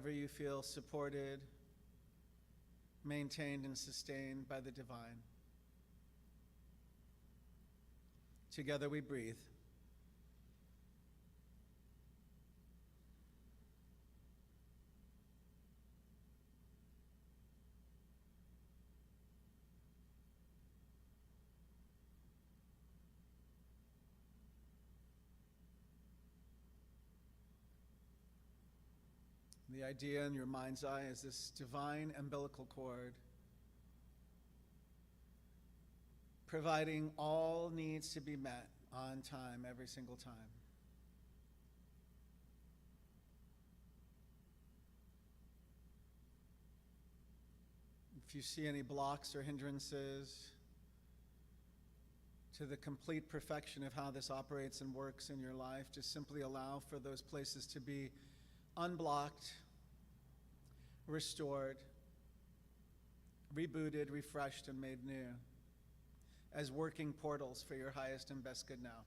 wherever you feel supported, maintained, and sustained by the divine. Together we breathe. The idea in your mind's eye is this divine umbilical cord, providing all needs to be met on time, every single time. If you see any blocks or hindrances to the complete perfection of how this operates and works in your life, just simply allow for those places to be unblocked, restored, rebooted, refreshed, and made new as working portals for your highest and best good now.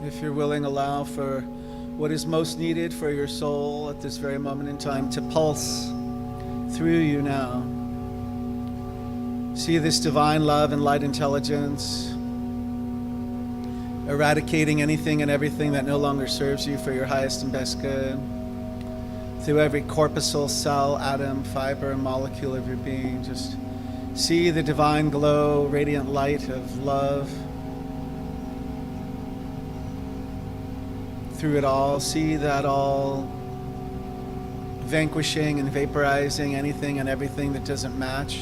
If you're willing, allow for what is most needed for your soul at this very moment in time to pulse through you now. See this divine love and light intelligence eradicating anything and everything that no longer serves you for your highest and best good. Through every corpuscle, cell, atom, fiber, and molecule of your being, just see the divine glow, radiant light of love through it all. See that all vanquishing and vaporizing anything and everything that doesn't match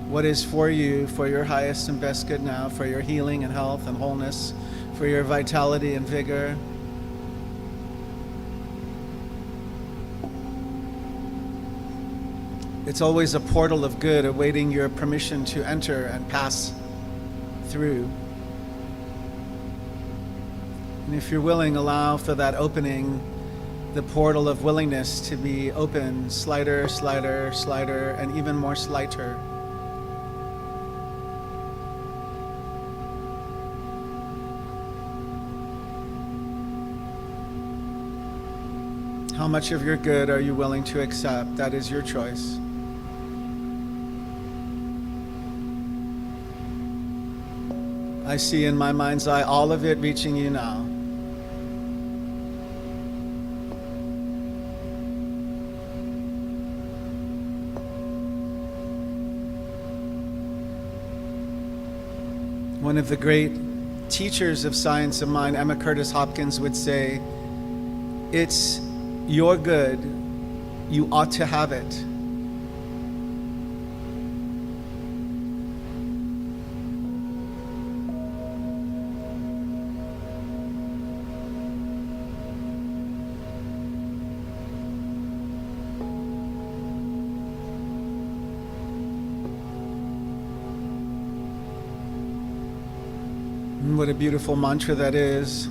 what is for you, for your highest and best good now, for your healing and health and wholeness, for your vitality and vigor. It's always a portal of good awaiting your permission to enter and pass through. And if you're willing, allow for that opening, the portal of willingness to be open, slighter, slighter, slighter, and even more slighter. How much of your good are you willing to accept? That is your choice. I see in my mind's eye all of it reaching you now. One of the great teachers of science of mind, Emma Curtis Hopkins, would say, "It's your good, you ought to have it." What a beautiful mantra that is.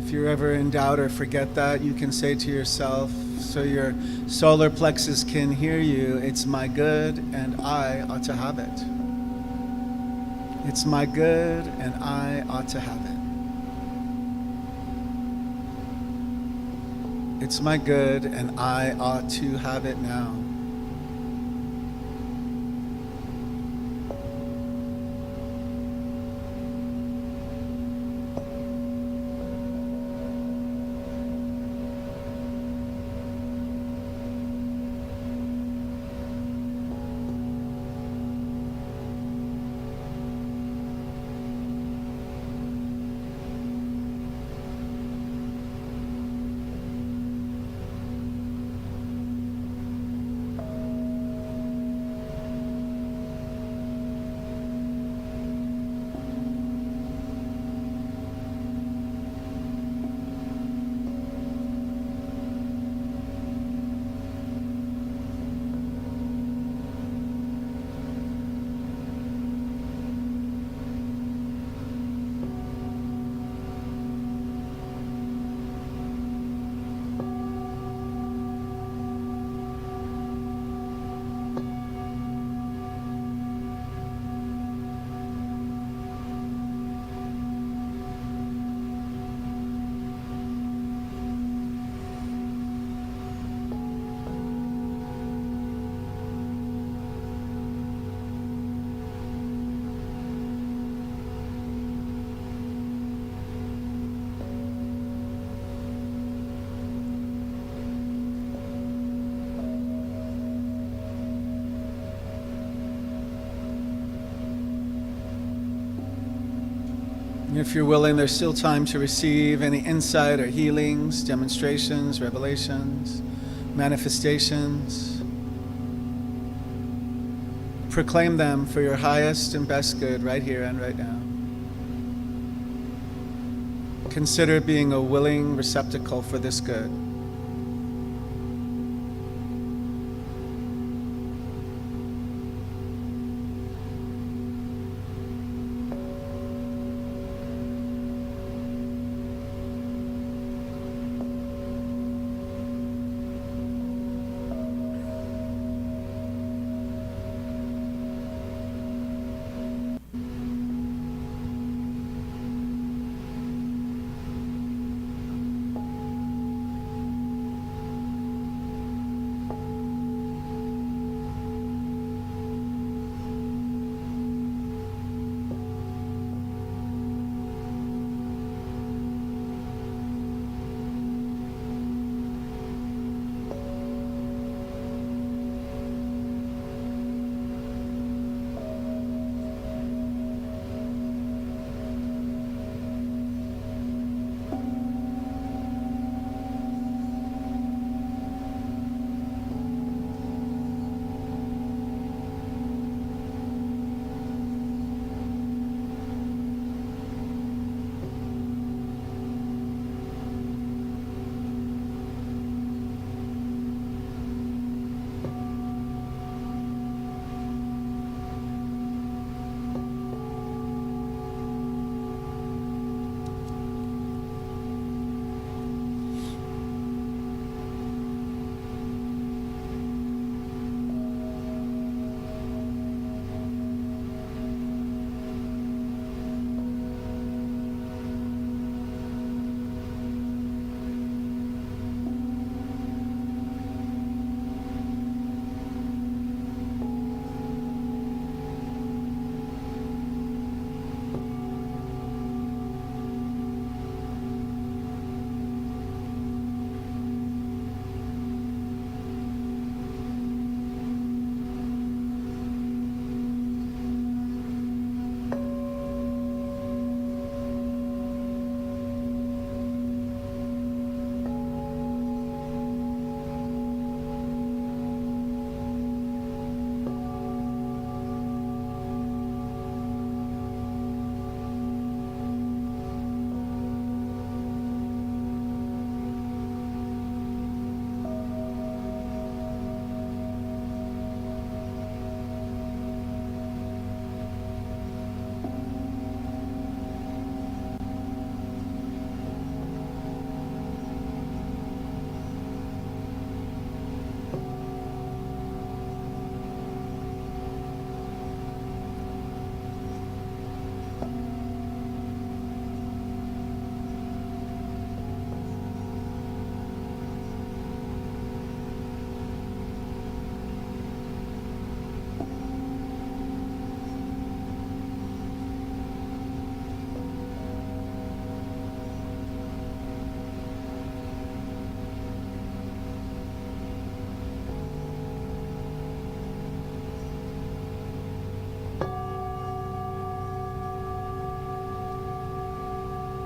If you're ever in doubt or forget that, you can say to yourself, so your solar plexus can hear you, "It's my good and I ought to have it. It's my good and I ought to have it. It's my good and I ought to have it now." If you're willing, there's still time to receive any insight or healings, demonstrations, revelations, manifestations. Proclaim them for your highest and best good right here and right now. Consider being a willing receptacle for this good.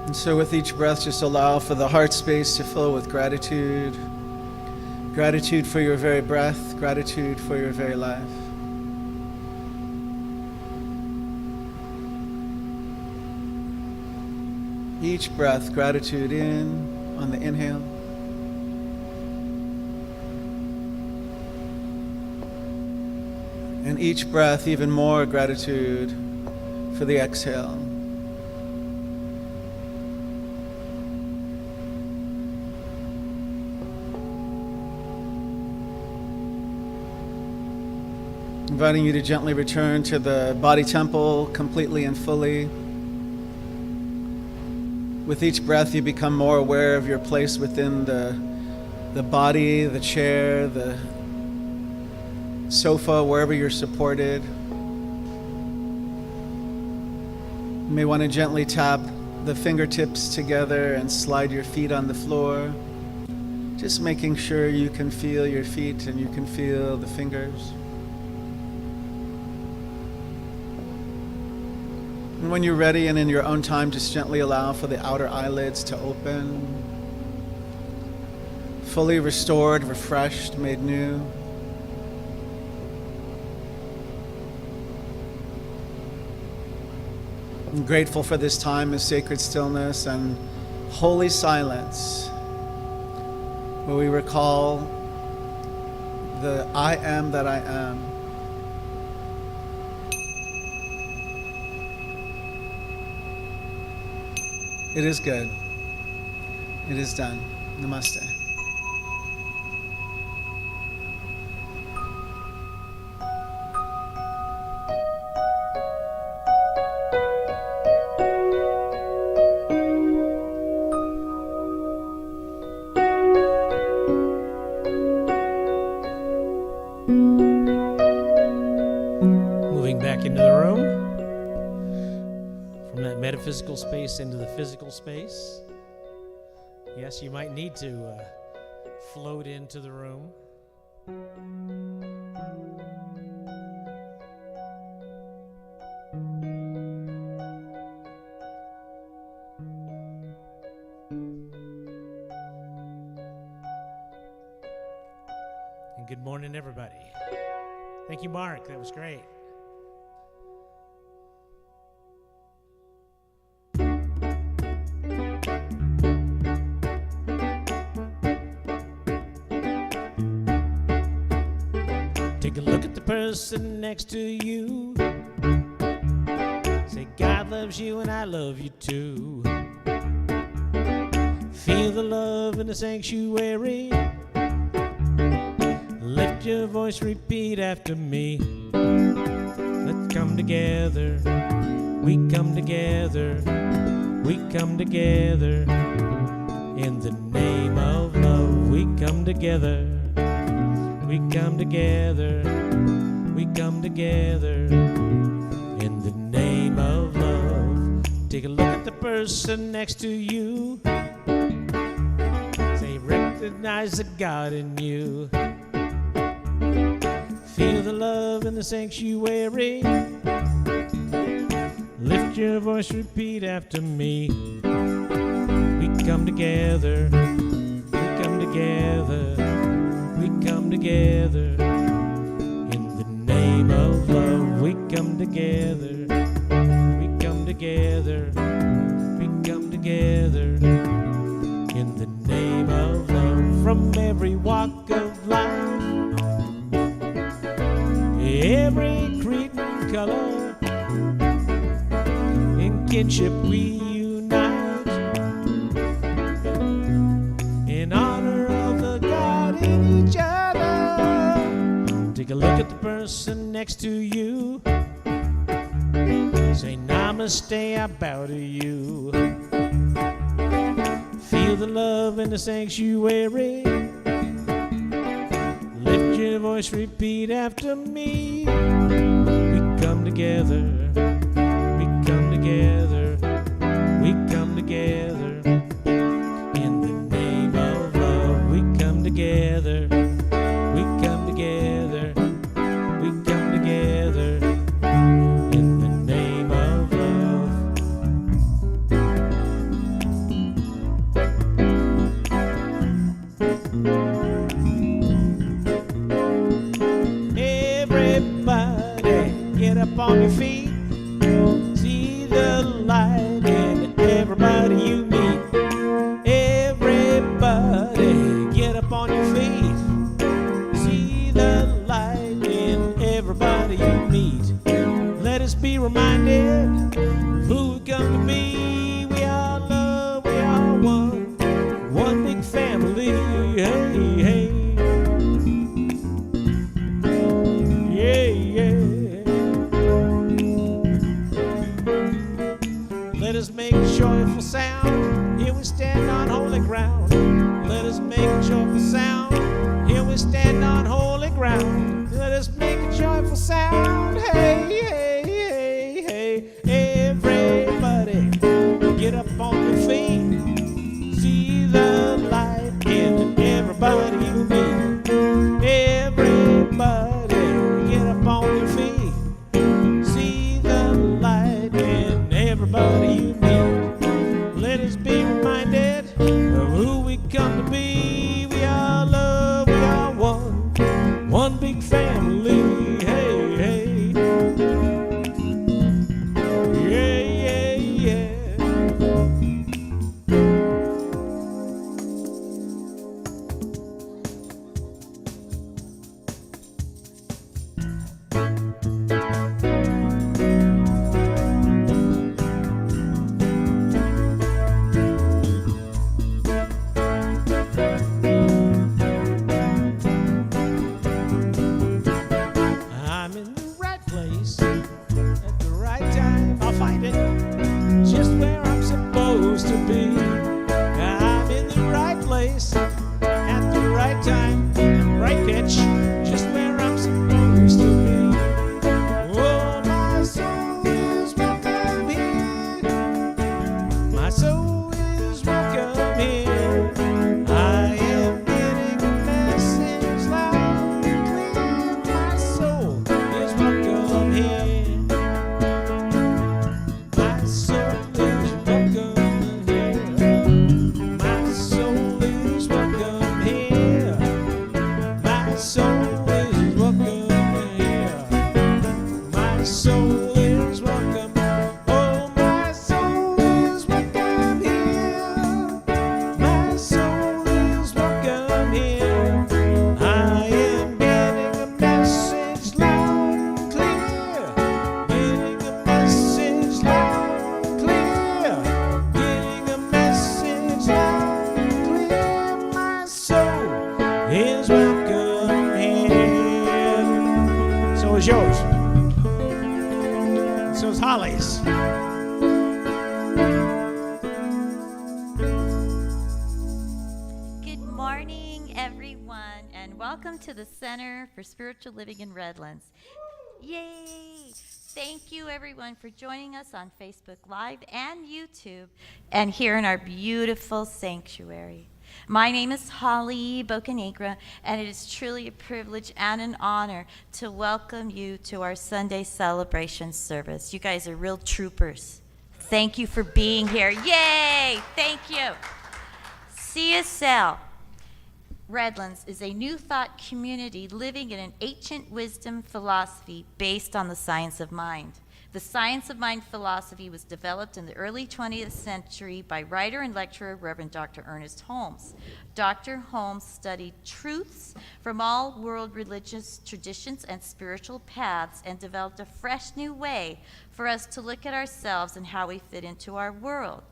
And so with each breath, just allow for the heart space to fill with gratitude. Gratitude for your very breath, gratitude for your very life. Each breath, gratitude in on the inhale. And each breath, even more gratitude for the exhale. Inviting you to gently return to the body temple completely and fully. With each breath, you become more aware of your place within the body, the chair, the sofa, wherever you're supported. You may want to gently tap the fingertips together and slide your feet on the floor. Just making sure you can feel your feet and you can feel the fingers. And when you're ready and in your own time, just gently allow for the outer eyelids to open. Fully restored, refreshed, made new. I'm grateful for this time of sacred stillness and holy silence, where we recall the I am that I am. It is good. It is done. Namaste. Moving back into the room. From that metaphysical space into the physical space. Yes, you might need to float into the room. And good morning, everybody. Thank you, Mark. That was great. Take a look at the person next to you. Say, God loves you and I love you too. Feel the love in the sanctuary. Lift your voice, repeat after me. Let's come together. We come together. We come together. In the name of love, we come together. We come together, we come together, in the name of love. Take a look at the person next to you. Say, recognize the God in you. Feel the love in the sanctuary. Lift your voice, repeat after me. We come together, we come together. We come together in the name of love. We come together. We come together. We come together in the name of love. From every walk of life, every creed and color, in kinship we unite, in honor of the God in each other. Take a look at the person next to you. Say, namaste, I bow to you. Feel the love in the sanctuary. Lift your voice, repeat after me. We come together. We come together. We come together. In the name of love, we come together. We come together. We come together. In the name of love. we come to be. We are love, we are one big family. Hey, hey. Yeah, yeah. Let us make a joyful sound. Here we stand on holy ground. Let us make a joyful sound. Here we stand on holy ground. Let us make a joyful sound. Hey, hey, hey, hey. Everybody, get up on your feet. See the light in everybody you meet. Everybody, get up on your feet. See the light in everybody you meet. Let us be reminded of who we come to be. We are love, we are one big family. Hey, hey. Yeah, yeah, yeah. I'm in the right place at the right time. I'll find it just where I'm supposed to be. I'm in the right place at the right time, right pitch, just where I'm supposed to be. Oh, my soul is welcome here. My soul is welcome here. I am getting a message loud and clear. My soul is welcome here. My soul is welcome here. My soul is welcome here. My soul is welcome here. My soul is welcome. Oh, my soul is welcome here. My soul is welcome here. I am getting a message loud and clear. Getting a message loud and clear. Getting a message loud and clear. My soul is welcome here. So is yours. So is Holly's. Good morning, everyone, and welcome to the Center for Spiritual Living in Redlands. Yay! Thank you, everyone, for joining us on Facebook Live and YouTube and here in our beautiful sanctuary. My name is Holly Bocanegra, and it is truly a privilege and an honor to welcome you to our Sunday celebration service. You guys are real troopers. Thank you for being here. Yay! Thank you. CSL Redlands is a new thought community living in an ancient wisdom philosophy based on the science of mind. The science of mind philosophy was developed in the early 20th century by writer and lecturer Reverend Dr. Ernest Holmes. Dr. Holmes studied truths from all world religious traditions and spiritual paths and developed a fresh new way for us to look at ourselves and how we fit into our world.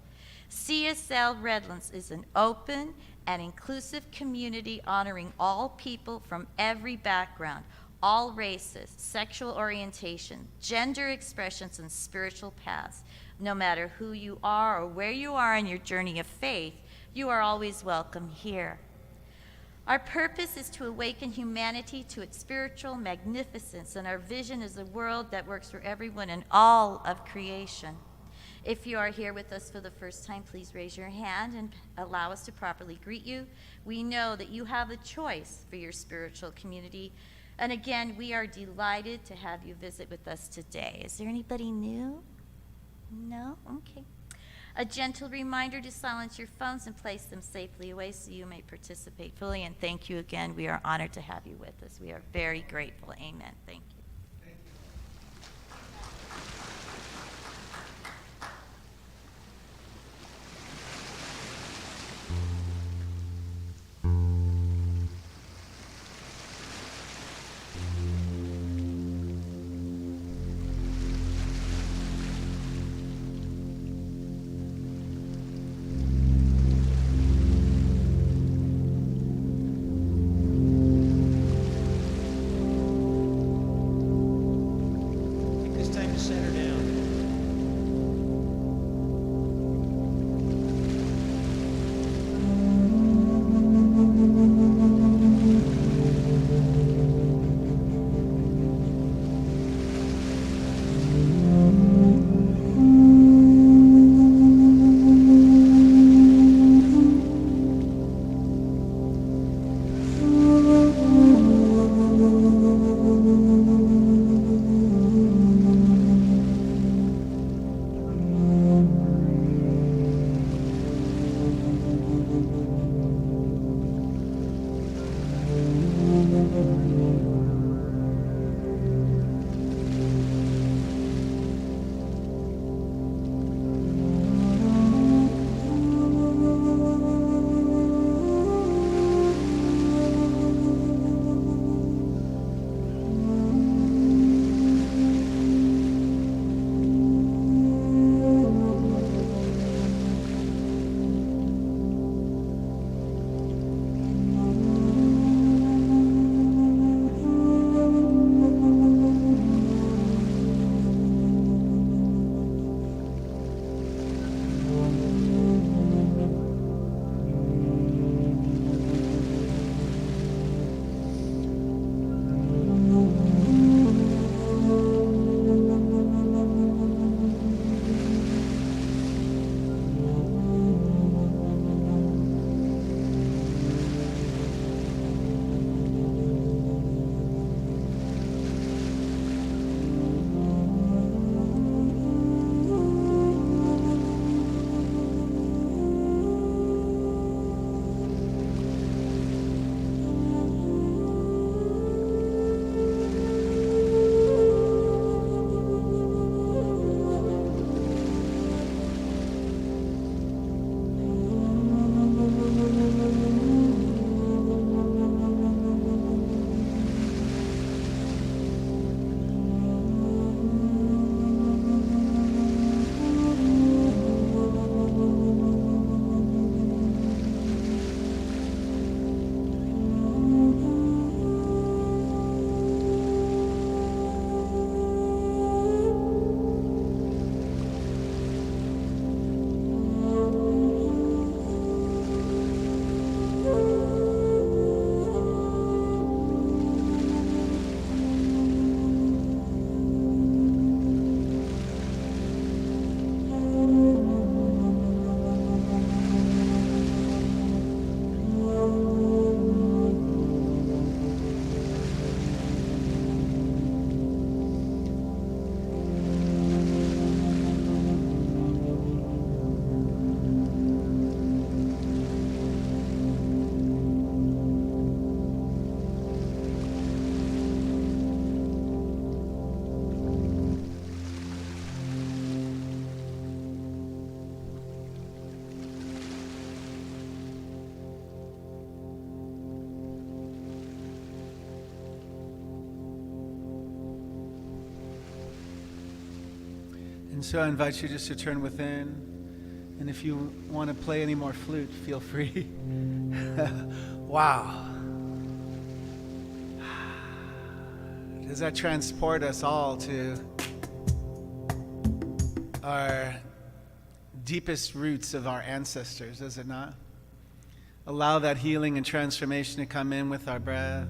CSL Redlands is an open and inclusive community honoring all people from every background, all races, sexual orientation, gender expressions, and spiritual paths. No matter who you are or where you are in your journey of faith, you are always welcome here. Our purpose is to awaken humanity to its spiritual magnificence, and our vision is a world that works for everyone and all of creation. If you are here with us for the first time, please raise your hand and allow us to properly greet you. We know that you have a choice for your spiritual community. And again, we are delighted to have you visit with us today. Is there anybody new? No? Okay. A gentle reminder to silence your phones and place them safely away so you may participate fully. And thank you again. We are honored to have you with us. We are very grateful. Amen. Thank you. And so I invite you just to turn within. And if you want to play any more flute, feel free. Wow. Does that transport us all to our deepest roots of our ancestors, does it not? Allow that healing and transformation to come in with our breath.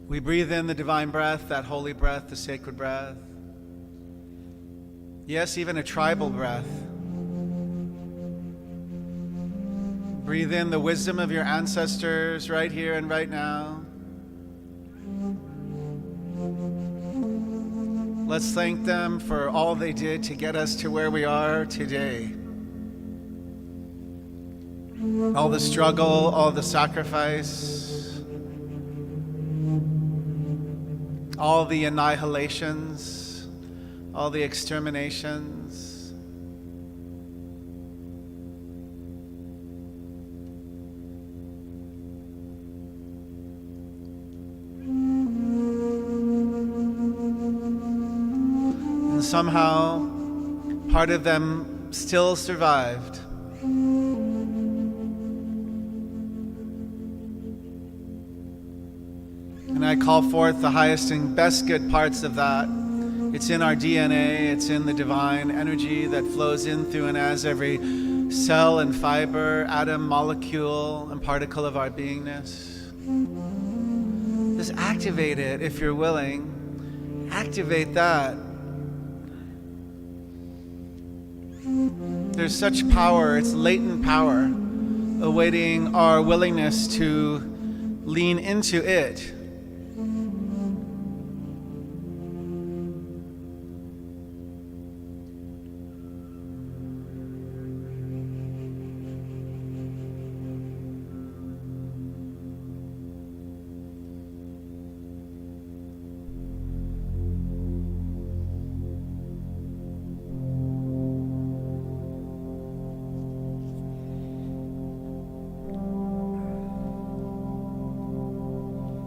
We breathe in the divine breath, that holy breath, the sacred breath. Yes, even a tribal breath. Breathe in the wisdom of your ancestors right here and right now. Let's thank them for all they did to get us to where we are today. All the struggle, all the sacrifice, all the annihilations, all the exterminations. And somehow, part of them still survived. And I call forth the highest and best good parts of that. It's in our DNA, it's in the divine energy that flows in through and as every cell and fiber, atom, molecule, and particle of our beingness. Just activate it if you're willing. Activate that. There's such power, it's latent power, awaiting our willingness to lean into it.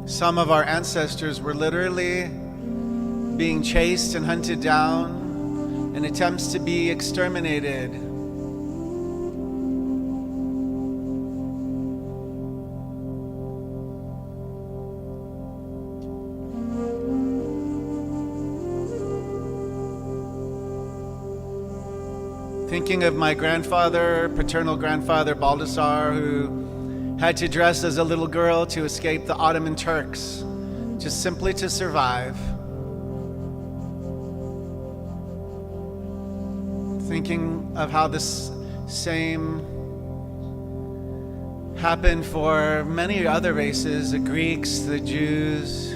Some of our ancestors were literally being chased and hunted down in attempts to be exterminated. Thinking of my grandfather, paternal grandfather Baldassar, who had to dress as a little girl to escape the Ottoman Turks, just simply to survive. Thinking of how this same happened for many other races, the Greeks, the Jews,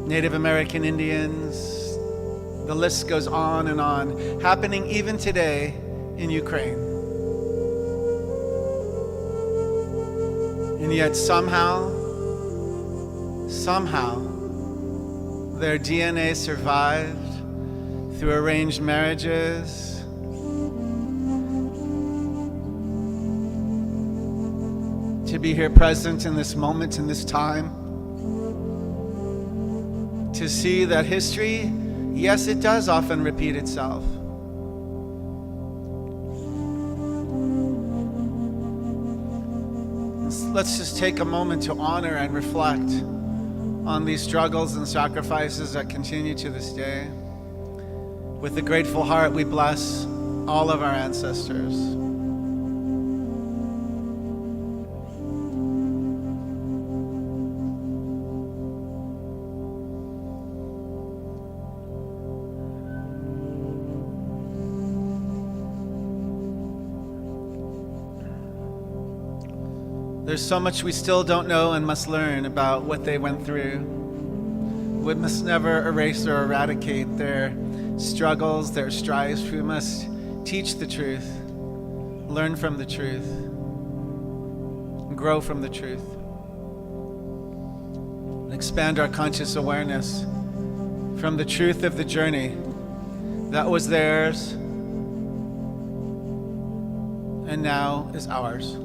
Native American Indians, the list goes on and on, happening even today in Ukraine. And yet somehow, their DNA survived through arranged marriages, to be here present in this moment, in this time, to see that history, yes, it does often repeat itself. Let's just take a moment to honor and reflect on these struggles and sacrifices that continue to this day. With a grateful heart, we bless all of our ancestors. There's so much we still don't know and must learn about what they went through. We must never erase or eradicate their struggles, their strives. We must teach the truth, learn from the truth, grow from the truth, and expand our conscious awareness from the truth of the journey that was theirs and now is ours.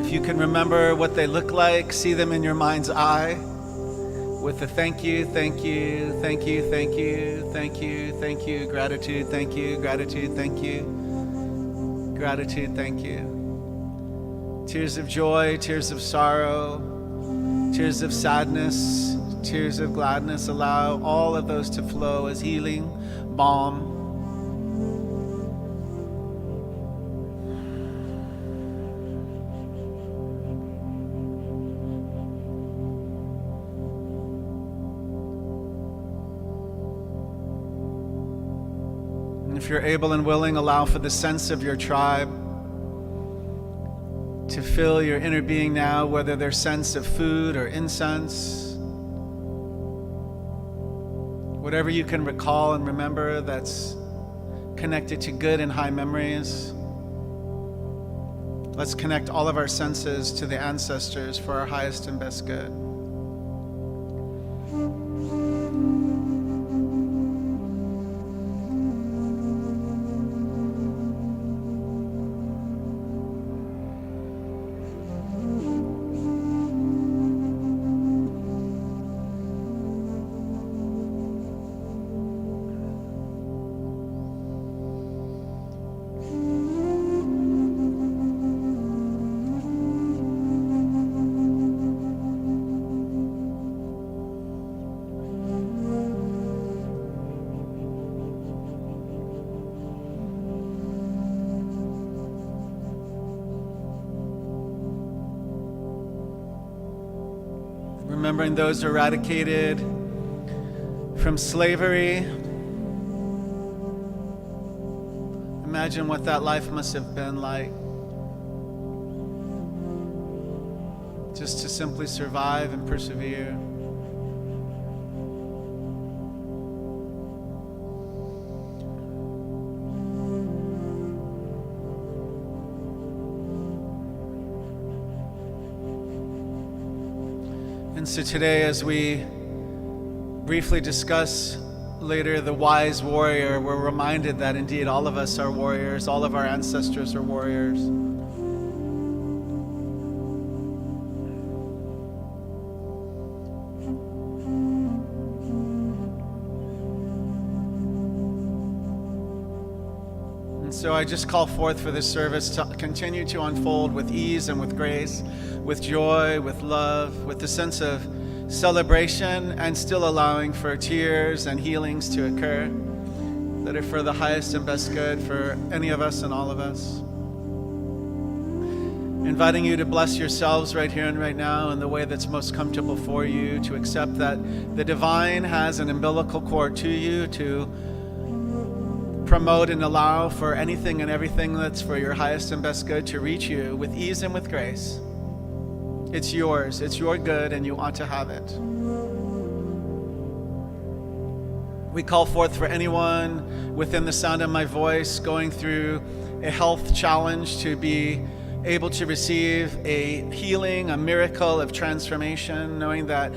If you can remember what they look like, see them in your mind's eye with a thank you, thank you, thank you, thank you, thank you, thank you, gratitude, thank you, gratitude, thank you, gratitude, thank you. Tears of joy, tears of sorrow, tears of sadness, tears of gladness. Allow all of those to flow as healing balm. If you're able and willing, allow for the sense of your tribe to fill your inner being now, whether their sense of food or incense. Whatever you can recall and remember that's connected to good and high memories. Let's connect all of our senses to the ancestors for our highest and best good. Remembering those eradicated from slavery. Imagine what that life must have been like. Just to simply survive and persevere. And so today, as we briefly discuss later the wise warrior, we're reminded that indeed all of us are warriors, all of our ancestors are warriors. And so I just call forth for this service to continue to unfold with ease and with grace, with joy, with love, with the sense of celebration, and still allowing for tears and healings to occur that are for the highest and best good for any of us and all of us. Inviting you to bless yourselves right here and right now in the way that's most comfortable for you, to accept that the divine has an umbilical cord to you, to promote and allow for anything and everything that's for your highest and best good to reach you with ease and with grace. It's yours, it's your good, and you ought to have it. We call forth for anyone within the sound of my voice going through a health challenge to be able to receive a healing, a miracle of transformation, knowing that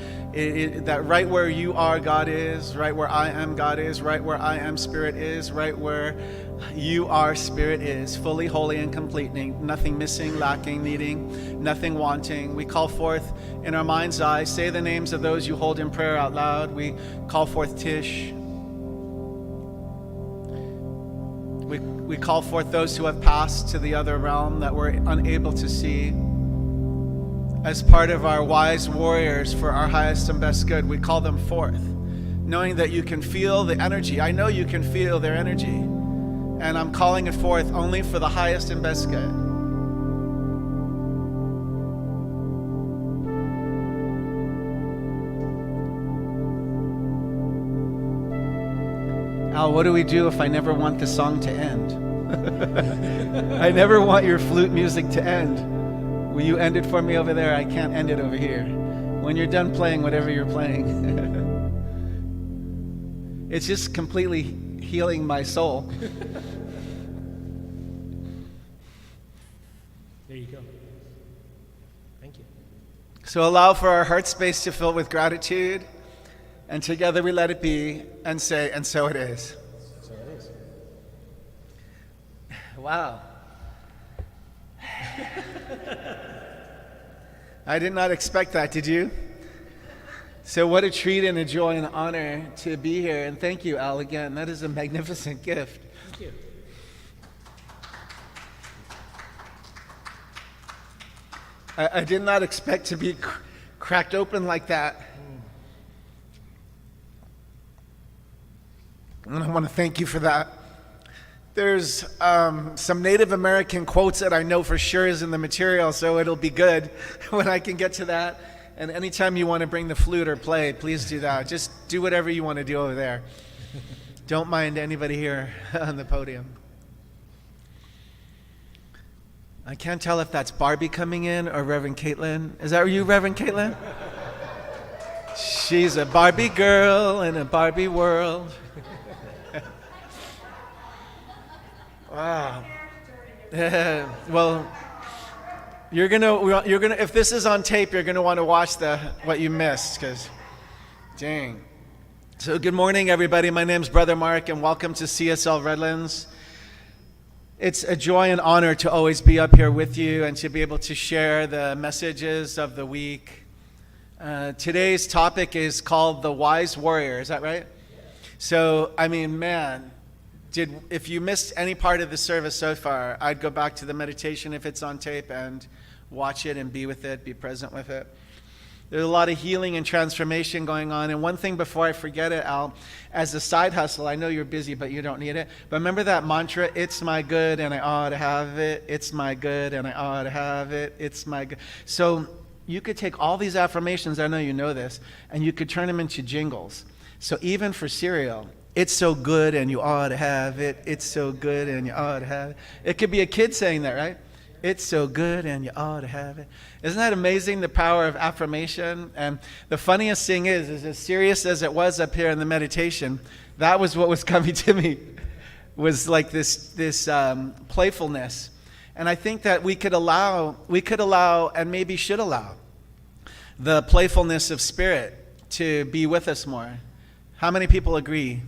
that right where you are, God is, right where I am, God is, right where I am, Spirit is, right where you are, Spirit is, fully, wholly, and complete, nothing missing, lacking, needing, nothing wanting. We call forth in our mind's eye, say the names of those you hold in prayer out loud. We call forth Tish. We call forth those who have passed to the other realm that we're unable to see. As part of our wise warriors for our highest and best good, we call them forth, knowing that you can feel the energy. I know you can feel their energy, and I'm calling it forth only for the highest and best good. Al, what do we do if I never want the song to end? I never want your flute music to end. Will you end it for me over there? I can't end it over here. When you're done playing whatever you're playing. It's just completely healing my soul. There you go. Thank you. So allow for our heart space to fill with gratitude, and together we let it be and say, and so it is. So it is. Wow. I did not expect that, did you? So what a treat and a joy and honor to be here. And thank you, Al, again. That is a magnificent gift. Thank you. I did not expect to be cracked open like that. And I want to thank you for that. There's some Native American quotes that I know for sure is in the material, so it'll be good when I can get to that. And anytime you want to bring the flute or play, please do that. Just do whatever you want to do over there. Don't mind anybody here on the podium. I can't tell if that's Barbie coming in or Reverend Caitlin. Is that you, Reverend Caitlin? She's a Barbie girl in a Barbie world. Wow. Well, you're gonna if this is on tape, you're gonna want to watch what you missed, because dang. So good morning, everybody. My name's Brother Mark, and welcome to CSL Redlands. It's a joy and honor to always be up here with you and to be able to share the messages of the week. Today's topic is called the Wise Warrior. Is that right? So, I mean, man, if you missed any part of the service so far, I'd go back to the meditation if it's on tape and watch it and be with it, be present with it. There's a lot of healing and transformation going on. And one thing before I forget it, Al, as a side hustle, I know you're busy, but you don't need it. But remember that mantra, it's my good and I ought to have it. It's my good and I ought to have it. It's my good. So you could take all these affirmations, I know you know this, and you could turn them into jingles. So even for cereal, it's so good and you ought to have it. It's so good and you ought to have it. It could be a kid saying that, right? It's so good and you ought to have it. Isn't that amazing, the power of affirmation? And the funniest thing is as serious as it was up here in the meditation, that was what was coming to me, was like this playfulness. And I think that we could allow, and maybe should allow, the playfulness of spirit to be with us more. How many people agree?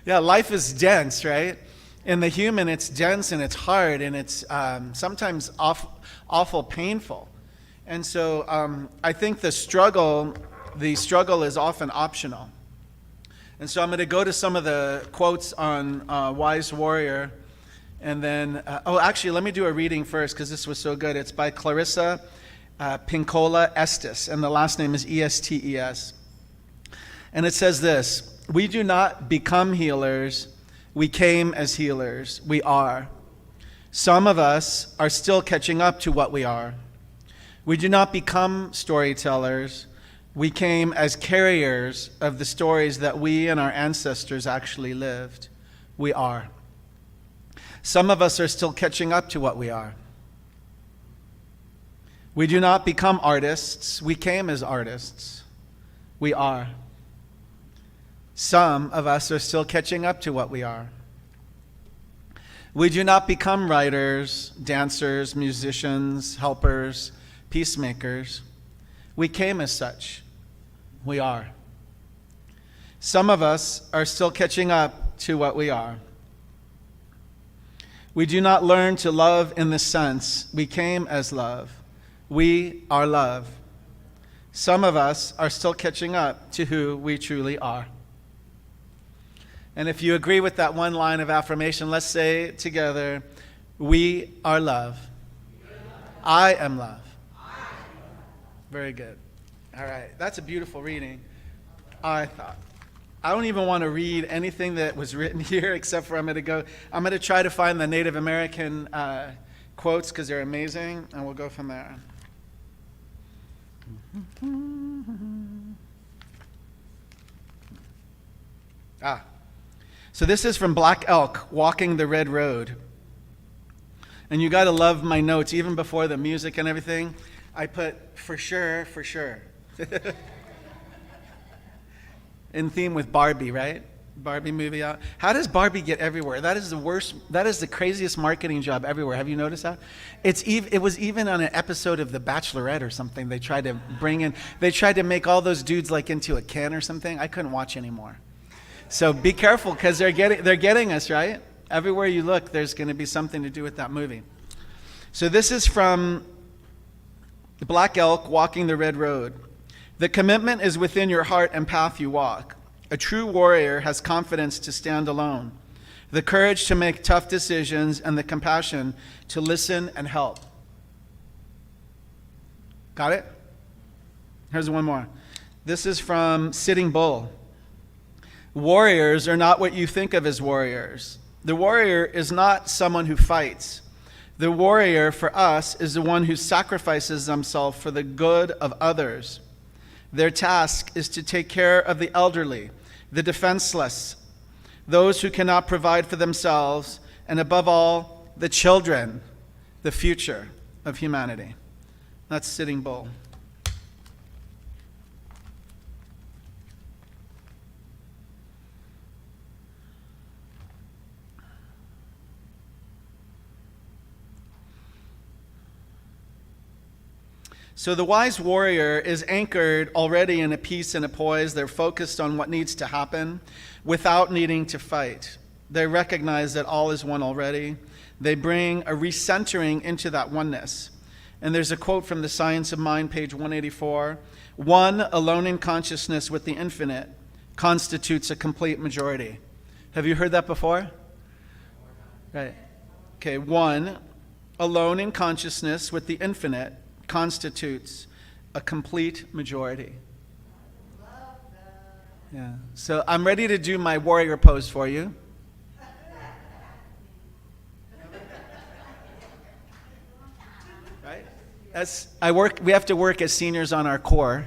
Yeah, life is dense, right? In the human, it's dense and it's hard and it's sometimes awful painful. And so I think the struggle is often optional. And so I'm going to go to some of the quotes on Wise Warrior. And then, actually, let me do a reading first because this was so good. It's by Clarissa Pinkola Estes, and the last name is Estes. And it says this: we do not become healers. We came as healers. We are. Some of us are still catching up to what we are. We do not become storytellers. We came as carriers of the stories that we and our ancestors actually lived. We are. Some of us are still catching up to what we are. We do not become artists. We came as artists. We are. Some of us are still catching up to what we are. We do not become writers, dancers, musicians, helpers, peacemakers. We came as such. We are. Some of us are still catching up to what we are. We do not learn to love in this sense. We came as love. We are love. Some of us are still catching up to who we truly are. And if you agree with that one line of affirmation, let's say together, we are love. I am love. Very good. All right, that's a beautiful reading. I don't even want to read anything that was written here except for I'm going to try to find the Native American quotes because they're amazing, and we'll go from there. So this is from Black Elk, Walking the Red Road. And you got to love my notes, even before the music and everything. I put, for sure. In theme with Barbie, right? Barbie movie out. How does Barbie get everywhere? That is the worst, that is the craziest marketing job everywhere. Have you noticed that? It was even on an episode of The Bachelorette or something. They tried to make all those dudes like into a can or something. I couldn't watch anymore. So be careful because they're getting us, right? Everywhere you look, there's going to be something to do with that movie. So this is from The black elk walking the red road. The commitment is within your heart and path you walk. A true warrior has confidence to stand alone, the courage to make tough decisions, and the compassion to listen and help. Got it? Here's one more. This is from Sitting Bull. Warriors are not what you think of as warriors. The warrior is not someone who fights. The warrior for us is the one who sacrifices themselves for the good of others. Their task is to take care of the elderly, the defenseless, those who cannot provide for themselves, and above all, the children, the future of humanity. That's Sitting Bull. So the wise warrior is anchored already in a peace and a poise. They're focused on what needs to happen without needing to fight. They recognize that all is one already. They bring a recentering into that oneness. And there's a quote from The Science of Mind, page 184. One alone in consciousness with the infinite constitutes a complete majority. Have you heard that before? Right. Okay, one alone in consciousness with the infinite constitutes a complete majority. Yeah. So I'm ready to do my warrior pose for you. Right? We have to work as seniors on our core.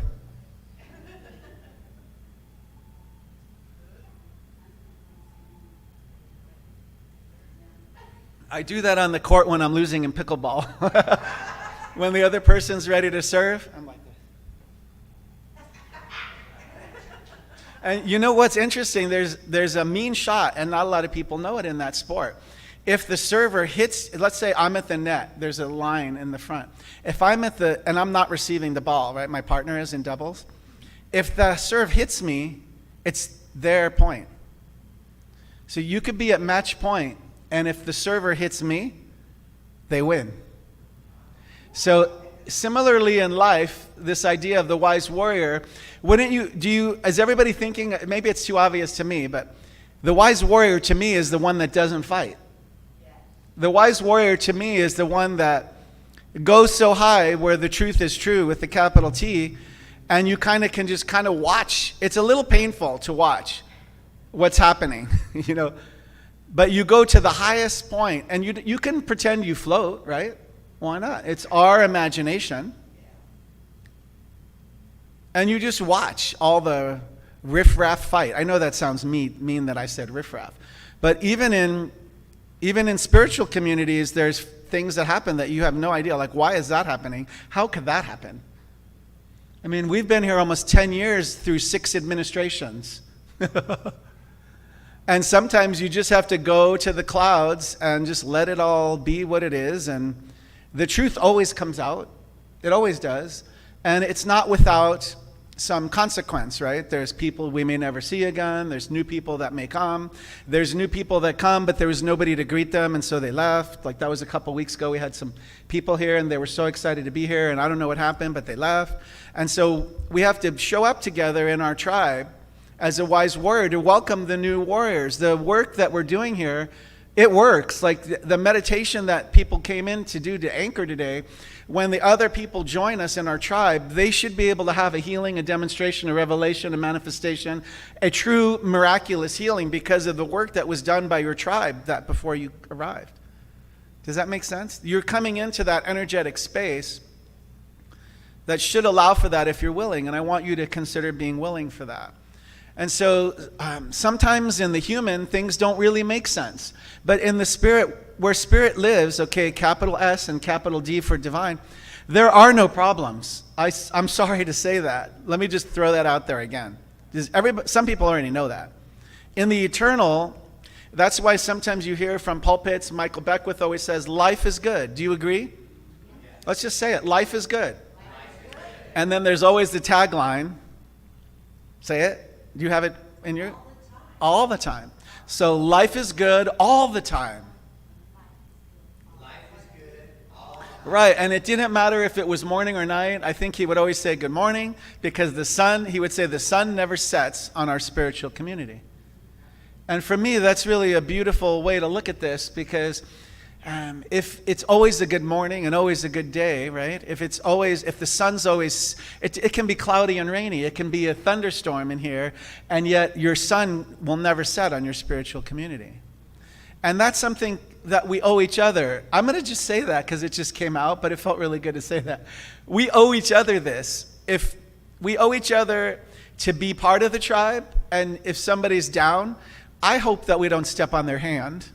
I do that on the court when I'm losing in pickleball. When the other person's ready to serve, I'm like this. And you know what's interesting? There's a mean shot, and not a lot of people know it in that sport. If the server hits, let's say I'm at the net, there's a line in the front. If I'm at and I'm not receiving the ball, right? My partner is in doubles. If the serve hits me, it's their point. So you could be at match point, and if the server hits me, they win. So similarly in life, this idea of the wise warrior, is everybody thinking, maybe it's too obvious to me, but the wise warrior to me is the one that doesn't fight. The wise warrior to me is the one that goes so high where the truth is true with the capital T, and you can just watch. It's a little painful to watch what's happening, but you go to the highest point, and you can pretend you float, right? Why not? It's our imagination. And you just watch all the riff-raff fight. I know that sounds mean that I said riff-raff. But even in spiritual communities, there's things that happen that you have no idea. Like, why is that happening? How could that happen? I mean, we've been here almost 10 years through 6 administrations. And sometimes you just have to go to the clouds and just let it all be what it is, and the truth always comes out. It always does. And it's not without some consequence, right? There's people we may never see again. There's new people that may come. There's new people that come, but there was nobody to greet them, and so they left. Like that was a couple weeks ago. We had some people here, and they were so excited to be here, and I don't know what happened, but they left. And so we have to show up together in our tribe as a wise warrior to welcome the new warriors. The work that we're doing here, it works. Like the meditation that people came in to do to anchor today, when the other people join us in our tribe, they should be able to have a healing, a demonstration, a revelation, a manifestation, a true miraculous healing because of the work that was done by your tribe that before you arrived. Does that make sense? You're coming into that energetic space that should allow for that if you're willing, and I want you to consider being willing for that. And so sometimes in the human, things don't really make sense. But in the spirit, where spirit lives, okay, capital S and capital D for divine, there are no problems. I'm sorry to say that. Let me just throw that out there again. Some people already know that. In the eternal, that's why sometimes you hear from pulpits, Michael Beckwith always says, life is good. Do you agree? Yes. Let's just say it. Life is good. Life is good. And then there's always the tagline. Say it. Do you have it in your? All the time. So life is good all the time. Life is good all Right, and it didn't matter if it was morning or night. I think he would always say good morning, because he would say the sun never sets on our spiritual community. And for me, that's really a beautiful way to look at this, because if it's always a good morning and always a good day, right? If the sun's always, it can be cloudy and rainy. It can be a thunderstorm in here, and yet your sun will never set on your spiritual community. And that's something that we owe each other. I'm going to just say that because it just came out, but it felt really good to say that. We owe each other this. If we owe each other to be part of the tribe, and if somebody's down, I hope that we don't step on their hand.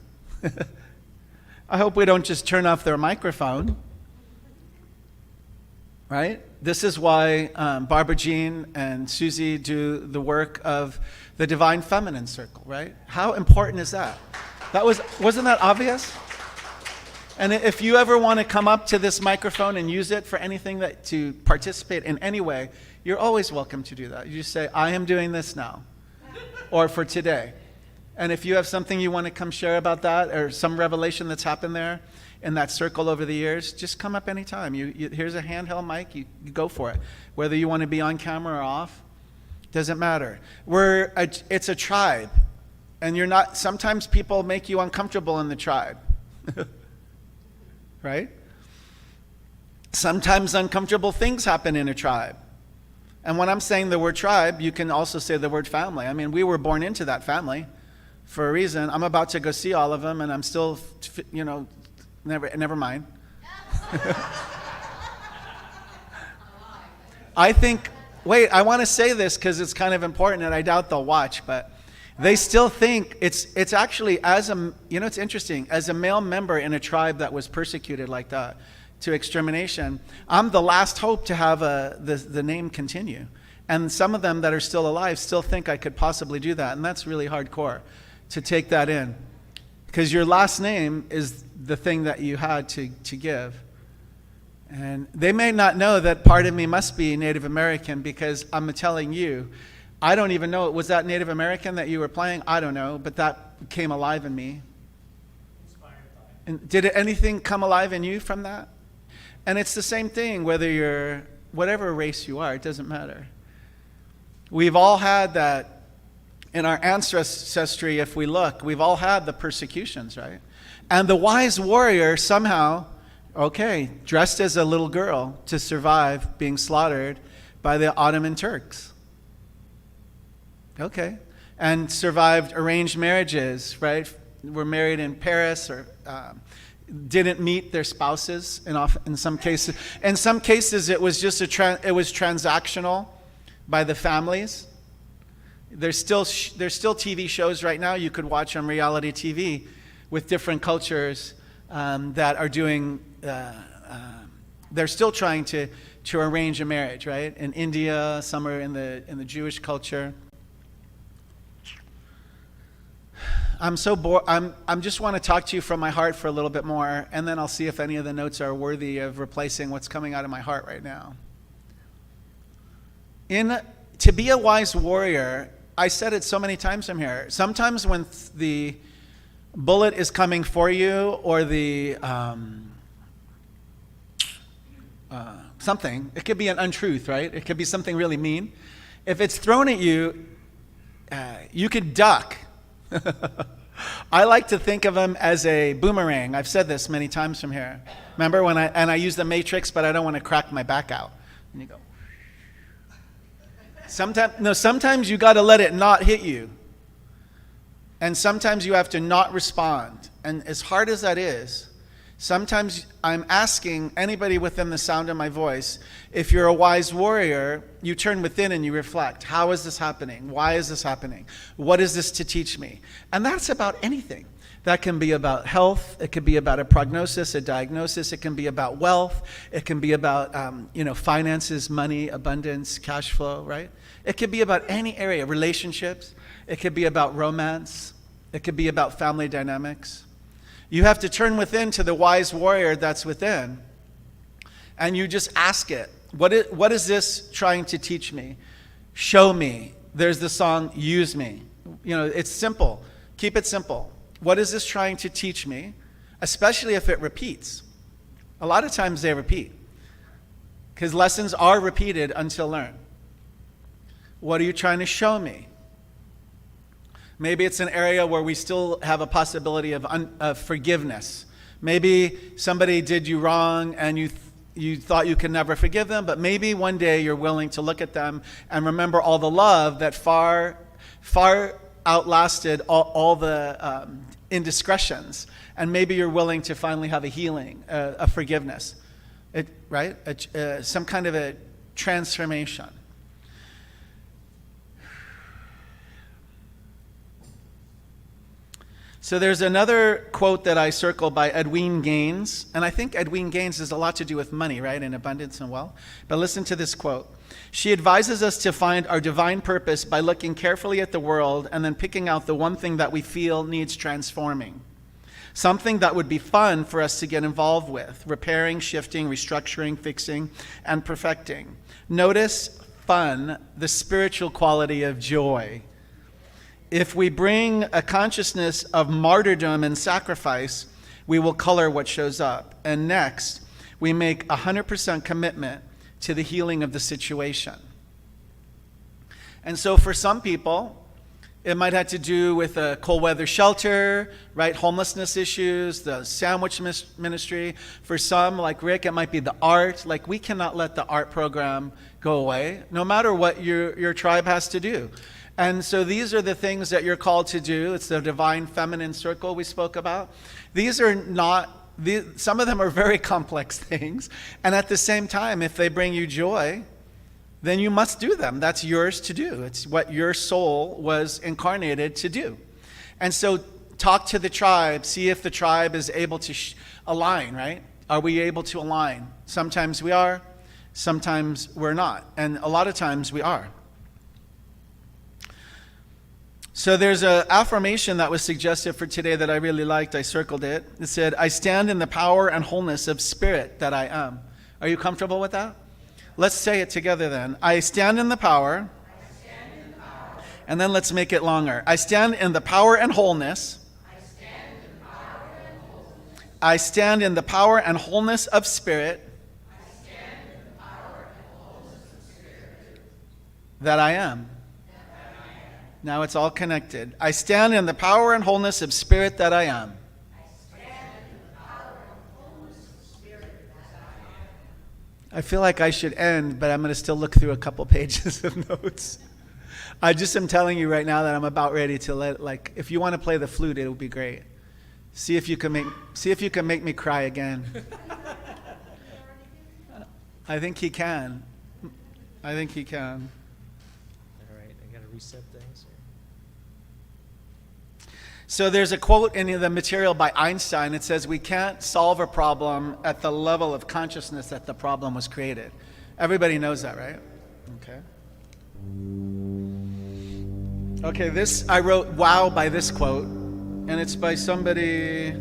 I hope we don't just turn off their microphone. Right? This is why Barbara Jean and Susie do the work of the Divine Feminine Circle, right? How important is that? Wasn't that obvious? And if you ever want to come up to this microphone and use it for anything to participate in any way, you're always welcome to do that. You just say, I am doing this now, or for today. And if you have something you want to come share about that, or some revelation that's happened there in that circle over the years, just come up anytime. Here's a handheld mic, you go for it. Whether you want to be on camera or off, doesn't matter. It's a tribe. And sometimes people make you uncomfortable in the tribe. Right? Sometimes uncomfortable things happen in a tribe. And when I'm saying the word tribe, you can also say the word family. I mean, we were born into that family for a reason. I'm about to go see all of them, and I'm still, never mind. I want to say this because it's kind of important, and I doubt they'll watch, but they still think it's actually, it's interesting, as a male member in a tribe that was persecuted like that to extermination, I'm the last hope to have the name continue. And some of them that are still alive still think I could possibly do that, and that's really hardcore to take that in. Because your last name is the thing that you had to give. And they may not know that part of me must be Native American, because I'm telling you, I don't even know. Was that Native American that you were playing? I don't know, but that came alive in me. Inspired by. And did anything come alive in you from that? And it's the same thing, whether you're whatever race you are, it doesn't matter. We've all had that in our ancestry. If we look, we've all had the persecutions, right? And the wise warrior somehow, dressed as a little girl to survive being slaughtered by the Ottoman Turks. And survived arranged marriages, right? Were married in Paris, or didn't meet their spouses. In some cases, it was just it was transactional by the families. There's still TV shows right now you could watch on reality TV with different cultures that are doing. They're still trying to arrange a marriage, right? In India, some are in the Jewish culture. I'm so bored. I'm just want to talk to you from my heart for a little bit more, and then I'll see if any of the notes are worthy of replacing what's coming out of my heart right now. To be a wise warrior, I said it so many times from here. Sometimes when the bullet is coming for you, or the something, it could be an untruth, right? It could be something really mean. If it's thrown at you, you could duck. I like to think of them as a boomerang. I've said this many times from here. Remember when I use the matrix, but I don't want to crack my back out. And you go. Sometimes you got to let it not hit you. And sometimes you have to not respond. And as hard as that is, sometimes I'm asking anybody within the sound of my voice, if you're a wise warrior, you turn within and you reflect. How is this happening? Why is this happening? What is this to teach me? And that's about anything. That can be about health. It could be about a prognosis, a diagnosis. It can be about wealth. It can be about finances, money, abundance, cash flow, right? It could be about any area, relationships. It could be about romance. It could be about family dynamics. You have to turn within to the wise warrior that's within, and you just ask it, what is this trying to teach me? Show me. There's the song, Use Me. It's simple. Keep it simple. What is this trying to teach me? Especially if it repeats. A lot of times they repeat, because lessons are repeated until learned. What are you trying to show me? Maybe it's an area where we still have a possibility of forgiveness. Maybe somebody did you wrong and you thought you could never forgive them, but maybe one day you're willing to look at them and remember all the love that far outlasted all the indiscretions. And maybe you're willing to finally have a healing, a forgiveness, right? Some kind of a transformation. So there's another quote that I circled by Edwene Gaines, and I think Edwene Gaines has a lot to do with money, right, and abundance and wealth. But listen to this quote. She advises us to find our divine purpose by looking carefully at the world and then picking out the one thing that we feel needs transforming. Something that would be fun for us to get involved with, repairing, shifting, restructuring, fixing, and perfecting. Notice fun, the spiritual quality of joy. If we bring a consciousness of martyrdom and sacrifice, we will color what shows up. And next, we make 100% commitment to the healing of the situation. And so for some people, it might have to do with a cold weather shelter, right? Homelessness issues, the sandwich ministry. For some, like Rick, it might be the art. Like, we cannot let the art program go away, no matter what your tribe has to do. And so these are the things that you're called to do. It's the divine feminine circle we spoke about. These are not, some of them are very complex things. And at the same time, if they bring you joy, then you must do them. That's yours to do. It's what your soul was incarnated to do. And so talk to the tribe, see if the tribe is able to align, right? Are we able to align? Sometimes we are, sometimes we're not. And a lot of times we are. So there's an affirmation that was suggested for today that I really liked. I circled it. It said, I stand in the power and wholeness of spirit that I am. Are you comfortable with that? Let's say it together then. I stand in the power. And then let's make it longer. I stand in the power and wholeness. I stand in the power and wholeness of spirit. That I am. Now it's all connected. I stand in the power and wholeness of spirit that I am. I feel like I should end, but I'm going to still look through a couple pages of notes. I just am telling you right now that I'm about ready to if you want to play the flute, it would be great. See if you can make me cry again. I think he can. I think he can. All right, I got to reset things. So there's a quote in the material by Einstein. It says, we can't solve a problem at the level of consciousness that the problem was created. Everybody knows that, right? Okay, this, I wrote wow by this quote, and it's by somebody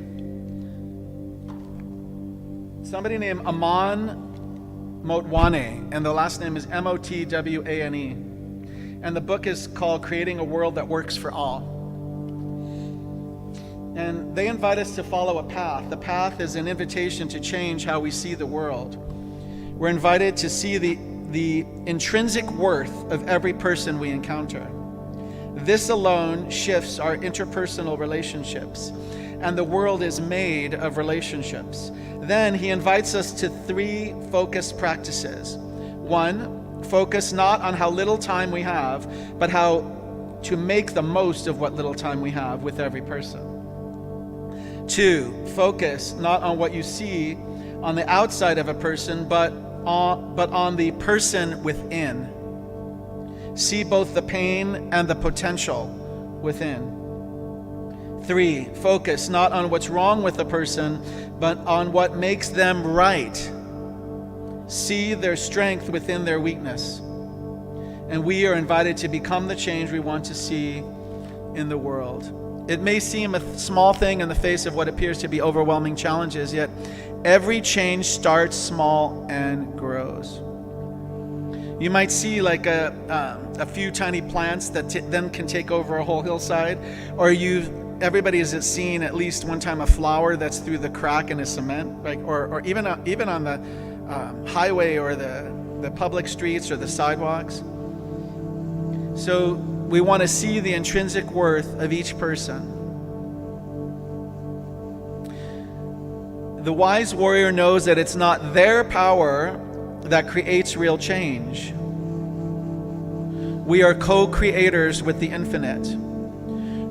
named Aman Motwane, and the last name is Motwane. And the book is called Creating a World That Works for All. And they invite us to follow a path. The path is an invitation to change how we see the world. We're invited to see the intrinsic worth of every person we encounter. This alone shifts our interpersonal relationships, and the world is made of relationships. Then he invites us to 3 focused practices. 1, focus not on how little time we have, but how to make the most of what little time we have with every person. 2, focus not on what you see on the outside of a person, but on the person within. See both the pain and the potential within. 3, focus not on what's wrong with a person, but on what makes them right. See their strength within their weakness. And we are invited to become the change we want to see in the world. It may seem a small thing in the face of what appears to be overwhelming challenges, yet every change starts small and grows. You might see like a few tiny plants that then can take over a whole hillside, or you everybody has seen at least one time a flower that's through the crack in a cement, like, or even on the highway or the public streets or the sidewalks. So we want to see the intrinsic worth of each person. The wise warrior knows that it's not their power that creates real change. We are co-creators with the infinite.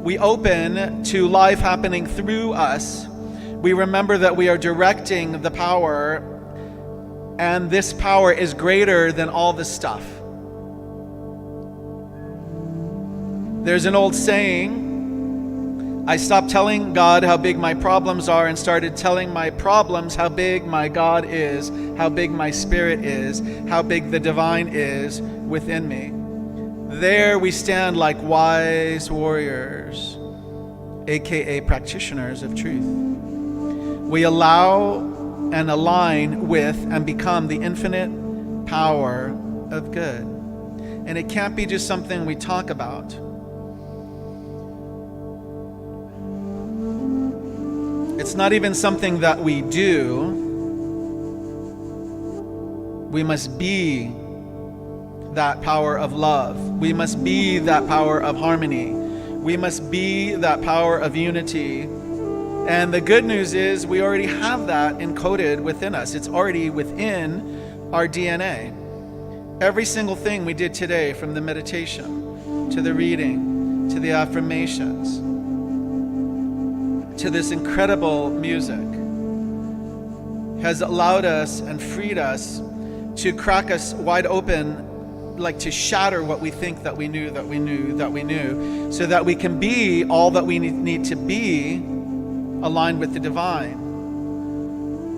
We open to life happening through us. We remember that we are directing the power, and this power is greater than all the stuff. There's an old saying, I stopped telling God how big my problems are and started telling my problems how big my God is, how big my spirit is, how big the divine is within me. There we stand like wise warriors, aka practitioners of truth. We allow and align with and become the infinite power of good. And it can't be just something we talk about. It's not even something that we do. We must be that power of love. We must be that power of harmony. We must be that power of unity. And the good news is we already have that encoded within us. It's already within our DNA. Every single thing we did today, from the meditation to the reading to the affirmations to this incredible music, has allowed us and freed us to crack us wide open, like to shatter what we think that we knew, so that we can be all that we need to be, aligned with the divine,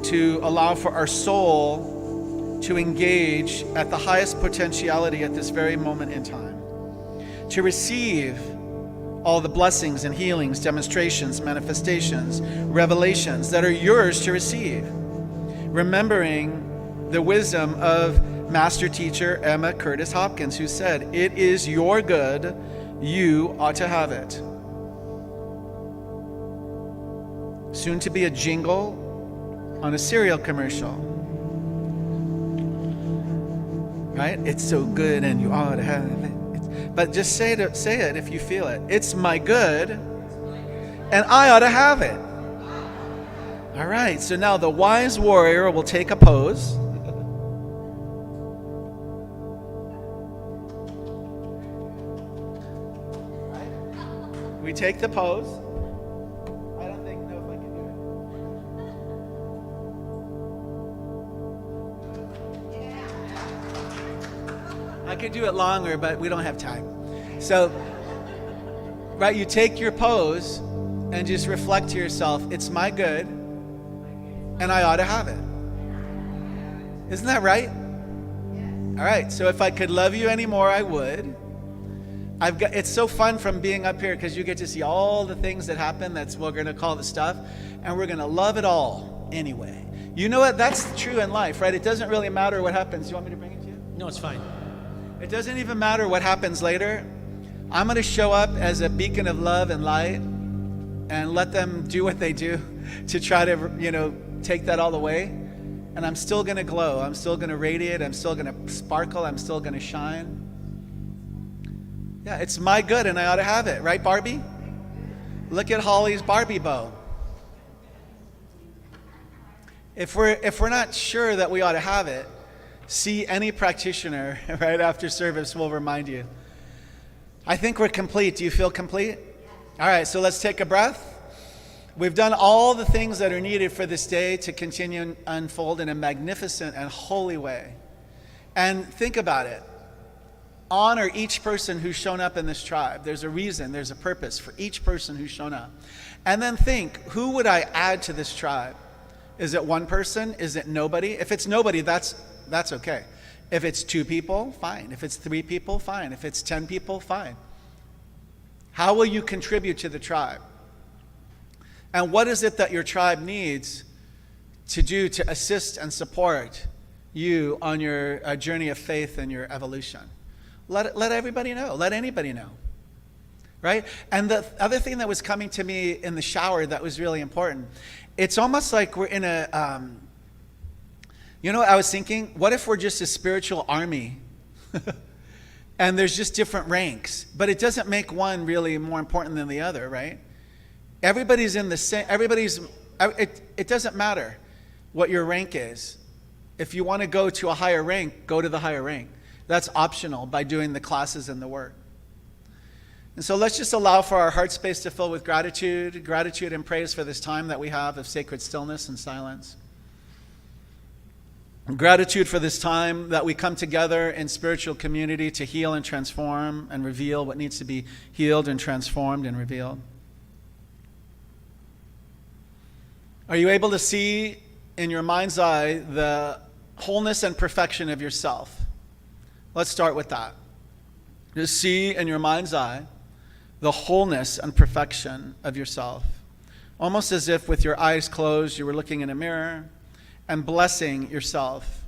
to allow for our soul to engage at the highest potentiality at this very moment in time, to receive all the blessings and healings, demonstrations, manifestations, revelations that are yours to receive. Remembering the wisdom of Master Teacher Emma Curtis Hopkins, who said, "It is your good, you ought to have it." Soon to be a jingle on a cereal commercial. Right? It's so good and you ought to have it. But just say it if you feel it. It's my good, and I ought to have it. All right, so now the wise warrior will take a pose. We take the pose. I don't know if I can do it. I could do it longer, but we don't have time. So, right, you take your pose and just reflect to yourself, it's my good, and I ought to have it. Isn't that right? All right, so if I could love you anymore, I would. It's so fun from being up here because you get to see all the things that happen. That's what we're going to call the stuff, and we're going to love it all anyway. You know what? That's true in life, right? It doesn't really matter what happens. Do you want me to bring it to you? No, it's fine. It doesn't even matter what happens later. I'm going to show up as a beacon of love and light and let them do what they do to try to, take that all away. And I'm still going to glow. I'm still going to radiate. I'm still going to sparkle. I'm still going to shine. Yeah, it's my good and I ought to have it. Right, Barbie? Look at Holly's Barbie bow. If we're not sure that we ought to have it, see any practitioner right after service will remind you. I think we're complete. Do you feel complete? All right, so let's take a breath. We've done all the things that are needed for this day to continue and unfold in a magnificent and holy way. And think about it. Honor each person who's shown up in this tribe. There's a reason, there's a purpose for each person who's shown up. And then think, who would I add to this tribe? Is it one person? Is it nobody? If it's nobody, that's okay. If it's 2 people, fine. If it's 3 people, fine. If it's 10 people, fine. How will you contribute to the tribe? And what is it that your tribe needs to do to assist and support you on your journey of faith and your evolution? Let everybody know. Let anybody know. right? And the other thing that was coming to me in the shower that was really important, it's almost like we're in a, I was thinking, what if we're just a spiritual army? And there's just different ranks, but it doesn't make one really more important than the other, right? Everybody's in the same, it doesn't matter what your rank is. If you want to go to a higher rank, go to the higher rank. That's optional by doing the classes and the work. And so let's just allow for our heart space to fill with gratitude and praise for this time that we have of sacred stillness and silence. Gratitude for this time that we come together in spiritual community to heal and transform and reveal what needs to be healed and transformed and revealed. Are you able to see in your mind's eye the wholeness and perfection of yourself? Let's start with that. Just see in your mind's eye the wholeness and perfection of yourself. Almost as if with your eyes closed you were looking in a mirror and blessing yourself.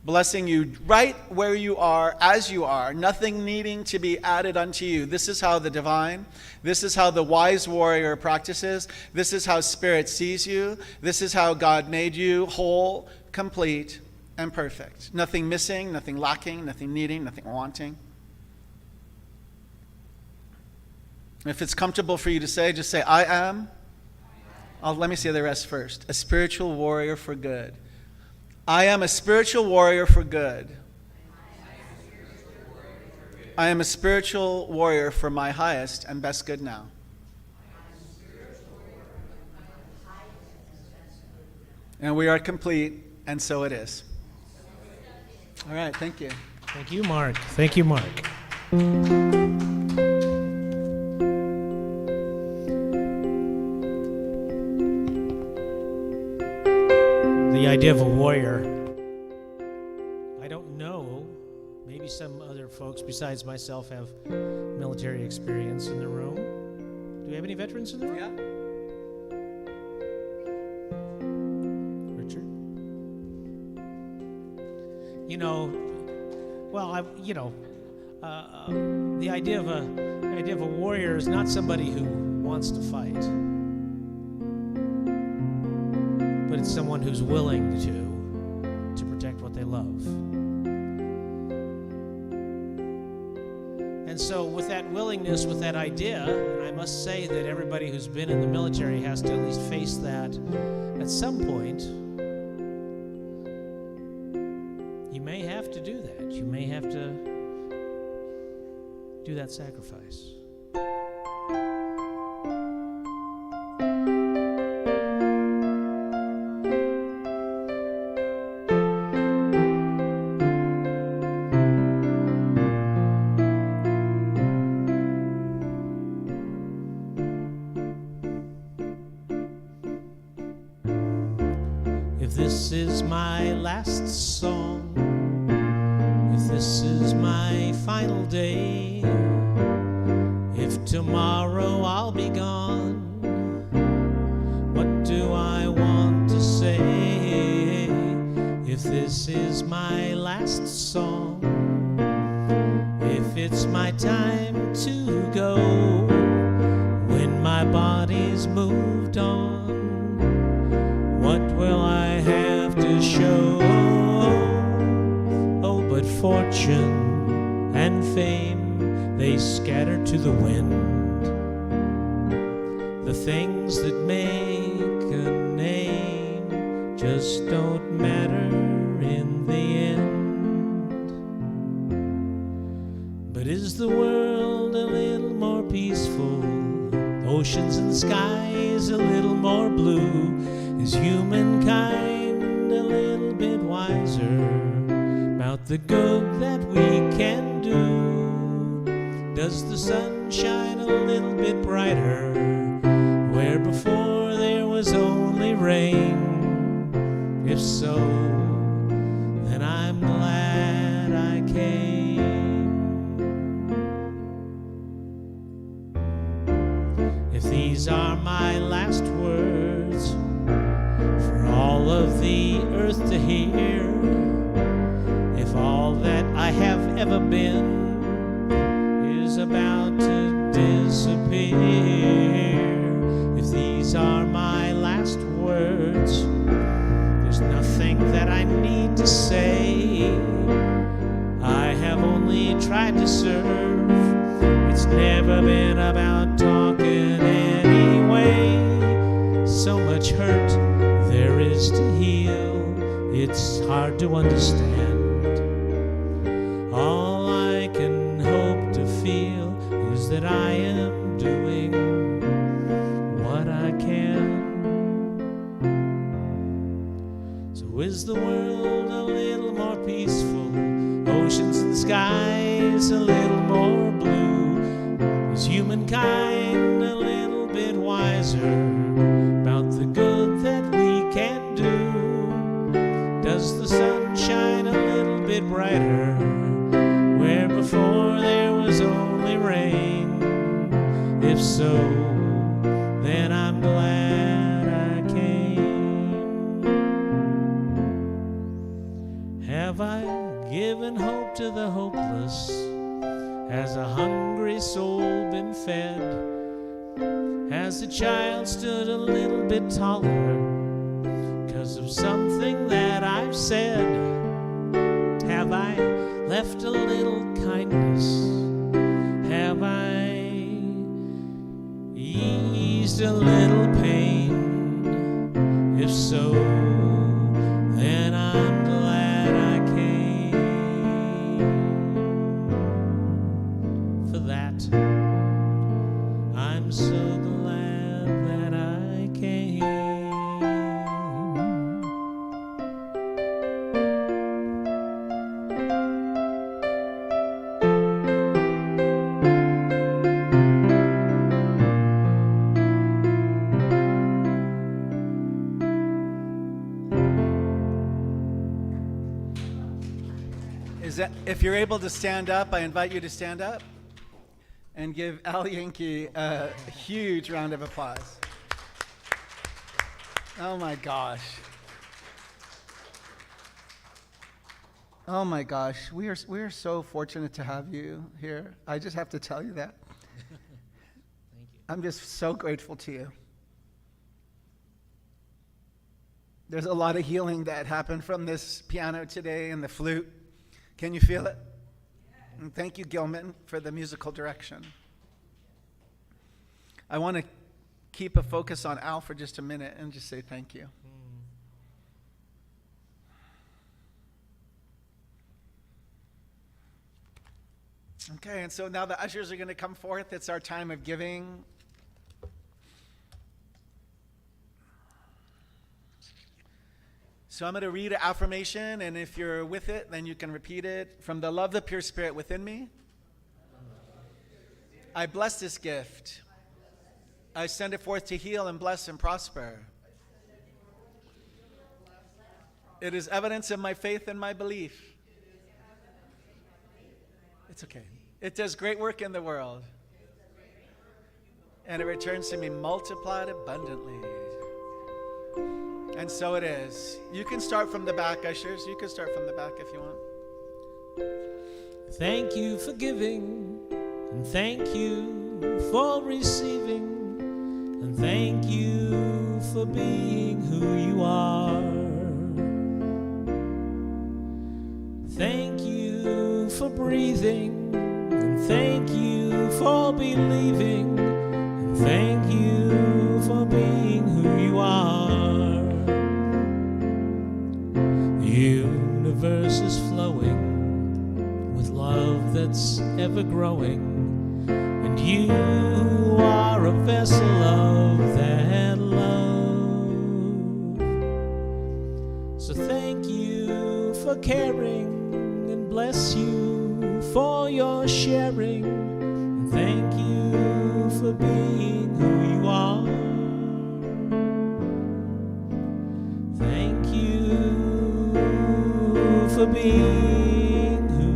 Blessing you right where you are, as you are, nothing needing to be added unto you. This is how the divine, this is how the wise warrior practices, this is how Spirit sees you, this is how God made you whole, complete, and perfect. Nothing missing, nothing lacking, nothing needing, nothing wanting. If it's comfortable for you to say, just say, I am. Let me say the rest first. A spiritual warrior for good. I am a spiritual warrior for good. I am a spiritual warrior for my highest and best good now. And we are complete, and so it is. All right, thank you. Thank you, Mark. Thank you, Mark. The idea of a warrior. I don't know. Maybe some other folks besides myself have military experience in the room. Do we have any veterans in the room? Yeah. Richard? The idea of a warrior is not somebody who wants to fight, but it's someone who's willing to protect what they love. And so with that willingness, with that idea, and I must say that everybody who's been in the military has to at least face that at some point. You may have to do that. You may have to do that sacrifice. If this is my last song, if this is my final day, if tomorrow I'll be gone, what do I want to say? If this is my last song, if it's my time to go, when my body's moved on, what will I have to show? Oh, but fortune and fame, they scatter to the wind. The things that make a name just don't matter in the end. But is the world a little more peaceful? Oceans and skies a little more blue? Is humankind a little bit wiser about the good that we can do? Does the sun shine a little bit brighter where before there was only rain? If so, then I'm glad I came. If these are my last words for all of the earth to hear, if all that I have ever been is about to disappear, disappear. If these are my last words, there's nothing that I need to say. I have only tried to serve. It's never been about talking anyway. So much hurt there is to heal. It's hard to understand. All I can hope to feel is that I am doing what I can. So is the world a little more peaceful? Oceans and skies a little more blue? Is humankind a little bit wiser about the good that we can do? Does the sun shine a little bit brighter where before there was only rain? If so, then I'm glad I came. Have I given hope to the hopeless? Has a hungry soul been fed? Has the child stood a little bit taller 'cause of something that I've said? Have I left a little kindness? Have I eased a little pain? If so, then I'm glad I came. For that, I'm so glad that I came. If you're able to stand up, I invite you to stand up and give Al Yankee a huge round of applause. Oh my gosh. Oh my gosh. We are so fortunate to have you here. I just have to tell you that. Thank you. I'm just so grateful to you. There's a lot of healing that happened from this piano today and the flute. Can you feel it? And thank you, Gilman, for the musical direction. I want to keep a focus on Al for just a minute and just say thank you. Okay, and so now the ushers are going to come forth. It's our time of giving. So I'm going to read an affirmation, and if you're with it, then you can repeat it. From the love of the pure spirit within me, I bless this gift. I send it forth to heal and bless and prosper. It is evidence of my faith and my belief. It's okay. It does great work in the world. And it returns to me multiplied abundantly. And so it is. You can start from the back, ushers. You can start from the back if you want. Thank you for giving, and thank you for receiving, and thank you for being who you are. Thank you for breathing, and thank you for believing, and thank you for being who you are. The universe is flowing with love that's ever growing, and you are a vessel of that love. So thank you for caring, and bless you for your sharing, and thank you for being who you are. Thank you for being who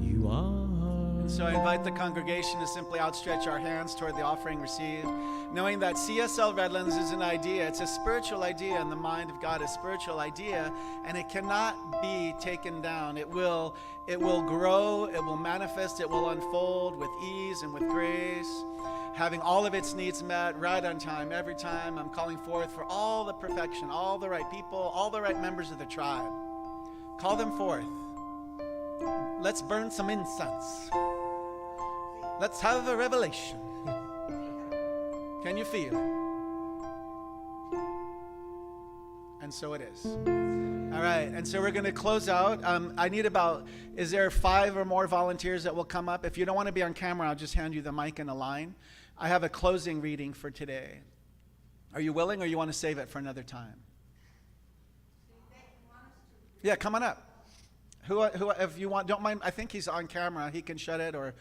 you are. So I invite the the congregation to simply outstretch our hands toward the offering received, knowing that CSL Redlands is an idea. It's a spiritual idea, and the mind of God is a spiritual idea, and it cannot be taken down. It will grow, it will manifest, it will unfold with ease and with grace, having all of its needs met right on time, every time. I'm calling forth for all the perfection, all the right people, all the right members of the tribe. Call them forth. Let's burn some incense. Let's have a revelation. Can you feel it? And so it is. All right, and so we're going to close out. I need is there 5 or more volunteers that will come up? If you don't want to be on camera, I'll just hand you the mic and a line. I have a closing reading for today. Are you willing, or you want to save it for another time? Yeah, come on up. Who, if you want, don't mind. I think he's on camera. He can shut it, or,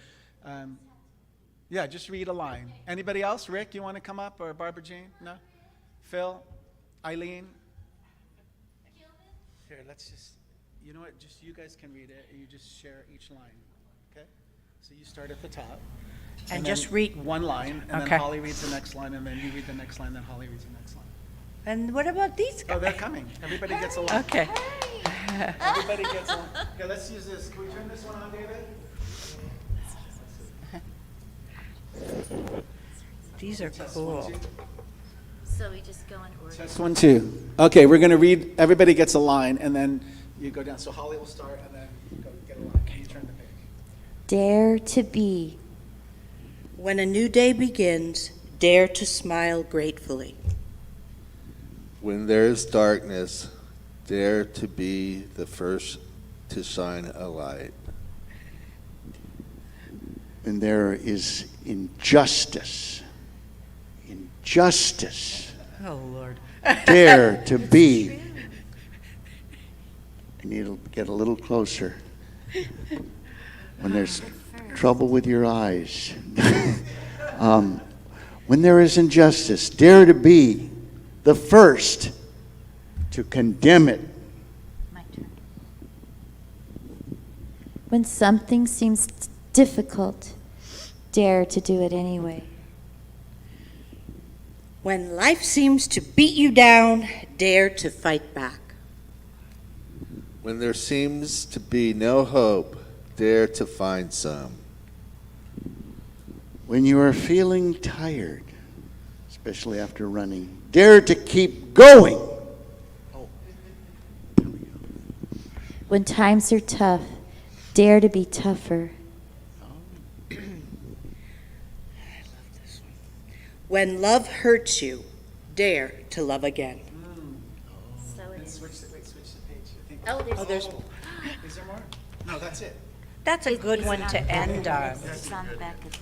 yeah, just read a line. Anybody else? Rick, you want to come up, or Barbara Jean? No. Phil, Eileen. Here, let's just. You know what? Just you guys can read it. You just share each line. Okay. So you start at the top. And just read one line, and okay. then Holly reads the next line, and then you read the next line, then Holly reads the next line. And what about these guys? Oh, they're coming. Everybody gets a line. Okay. Everybody gets one. Okay, let's use this. Can we turn this one on, David? These are Test cool. 1, 2. So we just go in order. Test 1, 2. Okay, we're going to read. Everybody gets a line, and then you go down. So Holly will start, and then you go get a line. You turn the page. Dare to be. When a new day begins, dare to smile gratefully. When there is darkness, dare to be the first to shine a light. When there is injustice, Oh, Lord. dare to be. I need to get a little closer. When there's trouble with your eyes. When there is injustice, dare to be the first to condemn it. My turn. When something seems difficult, dare to do it anyway. When life seems to beat you down, dare to fight back. When there seems to be no hope, dare to find some. When you are feeling tired, especially after running, dare to keep going. When times are tough, dare to be tougher. When love hurts you, dare to love again. So it's. Switch the page. I think. Oh, there's. Is there more? No, that's it. That's a good one to end on. It's on the back of this.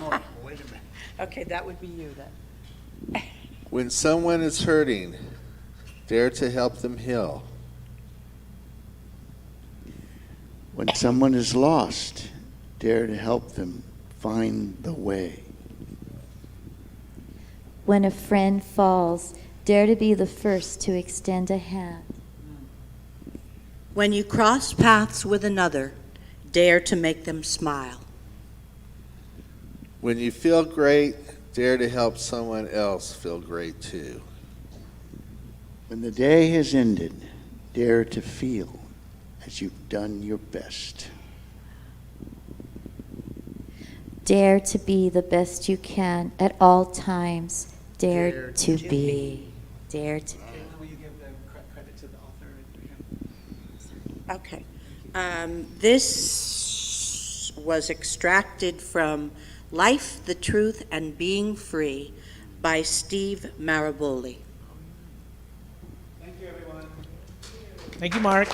More. Wait a minute. Okay, that would be you then. When someone is hurting, dare to help them heal. When someone is lost, dare to help them find the way. When a friend falls, dare to be the first to extend a hand. When you cross paths with another, dare to make them smile. When you feel great, dare to help someone else feel great too. When the day has ended, dare to feel as you've done your best. Dare to be the best you can at all times. Dare to be. Dare to be. Will you give the credit to the author? Okay. This was extracted from Life, the Truth, and Being Free by Steve Maraboli. Thank you, everyone. Thank you, Mark.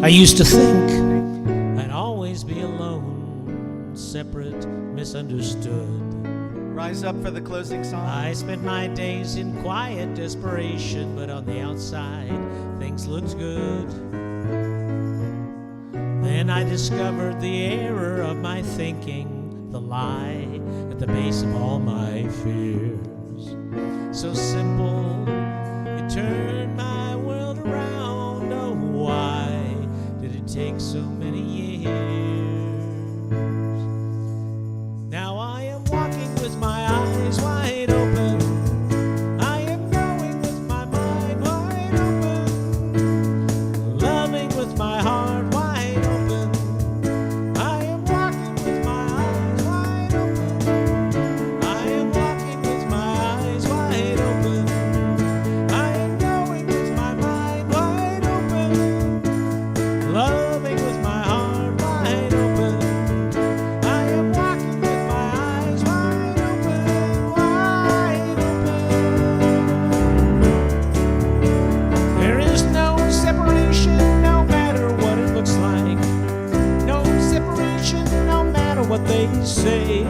I used to think I'd always be alone, separate, misunderstood. Rise up for the closing song. I spent my days in quiet desperation, but on the outside, things looked good. Then I discovered the error of my thinking, the lie at the base of all my fears. So simple, it turned my world around take so many years. Now I am walking with my eyes wide open. I am going with my mind wide open. Loving with my heart wide open. I am walking with my eyes wide open. I am walking with my eyes wide open. I am going with my mind wide open. Loving with my heart wide open. I am walking with my eyes wide open, wide open. There is no separation, no matter what it looks like. No separation, no matter what they say.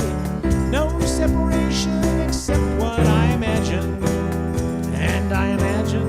No separation except what I imagine. And I imagine